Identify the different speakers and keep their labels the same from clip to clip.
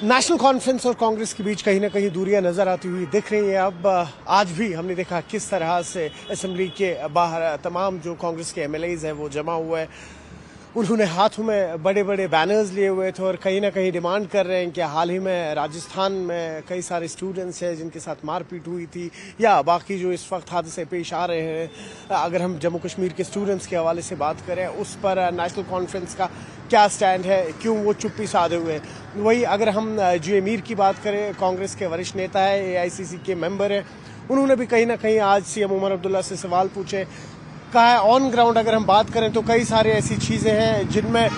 Speaker 1: National conference और कांग्रेस के बीच कहीं ना कहीं दूरियां नजर आती हुई दिख रही हैं। अब आज भी हमने देखा किस तरह से असेंबली के बाहर तमाम जो कांग्रेस के एमएलएज हैं वो जमा हुए हैं। उन्होंने हाथों में बड़े बड़े बैनर्स लिए हुए थे और कहीं ना कहीं डिमांड कर रहे हैं कि हाल ही में राजस्थान में कई सारे स्टूडेंट्स हैं जिनके साथ मारपीट हुई थी या बाकी जो इस वक्त हादसे पेश आ रहे हैं, अगर हम जम्मू कश्मीर के स्टूडेंट्स के हवाले से बात करें उस पर नेशनल कॉन्फ्रेंस का क्या स्टैंड है, क्यों वो चुप्पी साधे हुए हैं। वही अगर हम जे मीर की बात करें, कांग्रेस के वरिष्ठ नेता है, एआईसीसी के मेंबर हैं, उन्होंने भी कहीं ना कहीं आज सीएम उमर अब्दुल्ला से सवाल पूछे। कहा है ऑन ग्राउंड अगर हम बात करें तो कई सारे ऐसी चीज़ें हैं जिनमें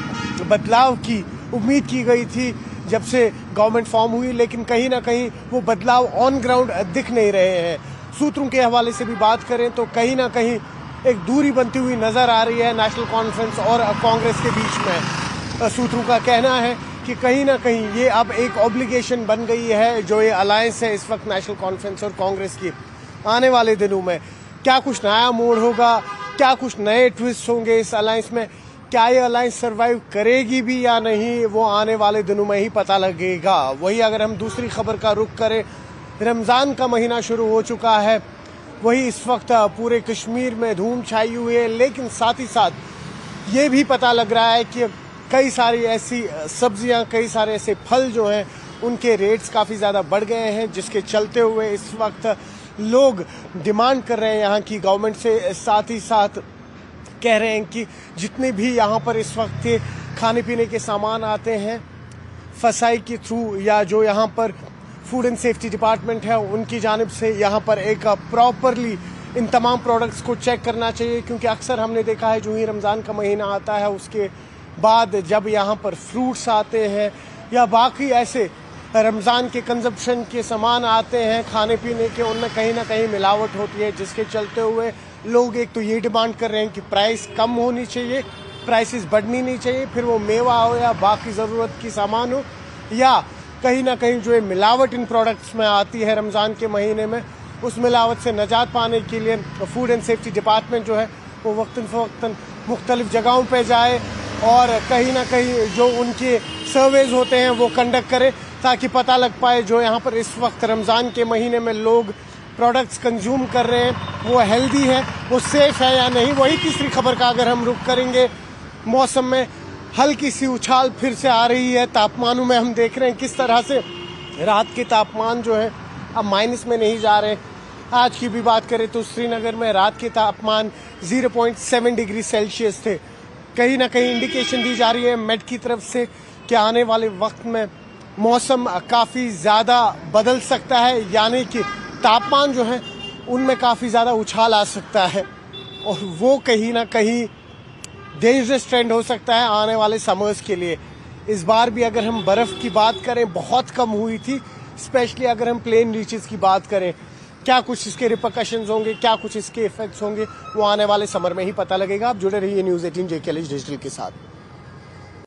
Speaker 1: बदलाव की उम्मीद की गई थी जब से गवर्नमेंट फॉर्म हुई, लेकिन कहीं ना कहीं वो बदलाव ऑन ग्राउंड दिख नहीं रहे हैं। सूत्रों के हवाले से भी बात करें तो कहीं ना कहीं एक दूरी बनती हुई नजर आ रही है नेशनल कॉन्फ्रेंस और कांग्रेस के बीच में। सूत्रों का कहना है कि कहीं ना कहीं ये अब एक ऑब्लिगेशन बन गई है जो ये अलायंस है इस वक्त नेशनल कॉन्फ्रेंस और कांग्रेस की। आने वाले दिनों में क्या कुछ नया मोड़ होगा, क्या कुछ नए ट्विस्ट होंगे इस अलायंस में, क्या ये अलायंस सरवाइव करेगी भी या नहीं, वो आने वाले दिनों में ही पता लगेगा। वही अगर हम दूसरी खबर का रुख करें, रमज़ान का महीना शुरू हो चुका है, वही इस वक्त पूरे कश्मीर में धूम छाई हुई है, लेकिन साथ ही साथ ये भी पता लग रहा है कि कई सारी ऐसी सब्जियां, कई सारे ऐसे फल जो हैं उनके रेट्स काफ़ी ज़्यादा बढ़ गए हैं, जिसके चलते हुए इस वक्त लोग डिमांड कर रहे हैं यहाँ की गवर्नमेंट से। साथ ही साथ कह रहे हैं कि जितने भी यहाँ पर इस वक्त खाने पीने के सामान आते हैं फसाई के थ्रू या जो यहाँ पर फूड एंड सेफ्टी डिपार्टमेंट है उनकी जानिब से यहाँ पर एक प्रॉपरली इन तमाम प्रोडक्ट्स को चेक करना चाहिए, क्योंकि अक्सर हमने देखा है जो ही रमज़ान का महीना आता है उसके बाद जब यहाँ पर फ्रूट्स आते हैं या बाकी ऐसे रमज़ान के कंजप्शन के सामान आते हैं खाने पीने के, उनमें कहीं ना कहीं मिलावट होती है, जिसके चलते हुए लोग एक तो ये डिमांड कर रहे हैं कि प्राइस कम होनी चाहिए, प्राइसेस बढ़नी नहीं चाहिए, फिर वो मेवा हो या बाकी ज़रूरत की सामान हो, या कहीं ना कहीं जो है मिलावट इन प्रोडक्ट्स में आती है रमज़ान के महीने में, उस मिलावट से निजात पाने के लिए फूड एंड सेफ्टी डिपार्टमेंट जो है वो वक्तन फ़वक्तन मुख्तलिफ जगहों पर जाए और कहीं ना कहीं जो उनके सर्वेज होते हैं वो कंडक्ट करे, ताकि पता लग पाए जो यहाँ पर इस वक्त रमज़ान के महीने में लोग प्रोडक्ट्स कंज्यूम कर रहे हैं वो हेल्दी है, वो सेफ है या नहीं। वही तीसरी खबर का अगर हम रुख करेंगे, मौसम में हल्की सी उछाल फिर से आ रही है। तापमानों में हम देख रहे हैं किस तरह से रात के तापमान जो है अब माइनस में नहीं जा रहे। आज की भी बात करें तो श्रीनगर में रात के तापमान 0.7 डिग्री सेल्सियस थे। कहीं ना कहीं इंडिकेशन दी जा रही है मेट की तरफ से कि आने वाले वक्त में मौसम काफ़ी ज़्यादा बदल सकता है, यानी कि तापमान जो है उनमें काफ़ी ज़्यादा उछाल आ सकता है और वो कहीं ना कहीं डेंजरस ट्रेंड हो सकता है आने वाले समर्स के लिए। इस बार भी अगर हम बर्फ़ की बात करें बहुत कम हुई थी, स्पेशली अगर हम प्लेन रीचेस की बात करें। क्या कुछ इसके रिपरकशंस होंगे, क्या कुछ इसके इफेक्ट्स होंगे, वो आने वाले समर में ही पता लगेगा। आप जुड़े रहिए न्यूज़ 18 JKLH डिजिटल के साथ।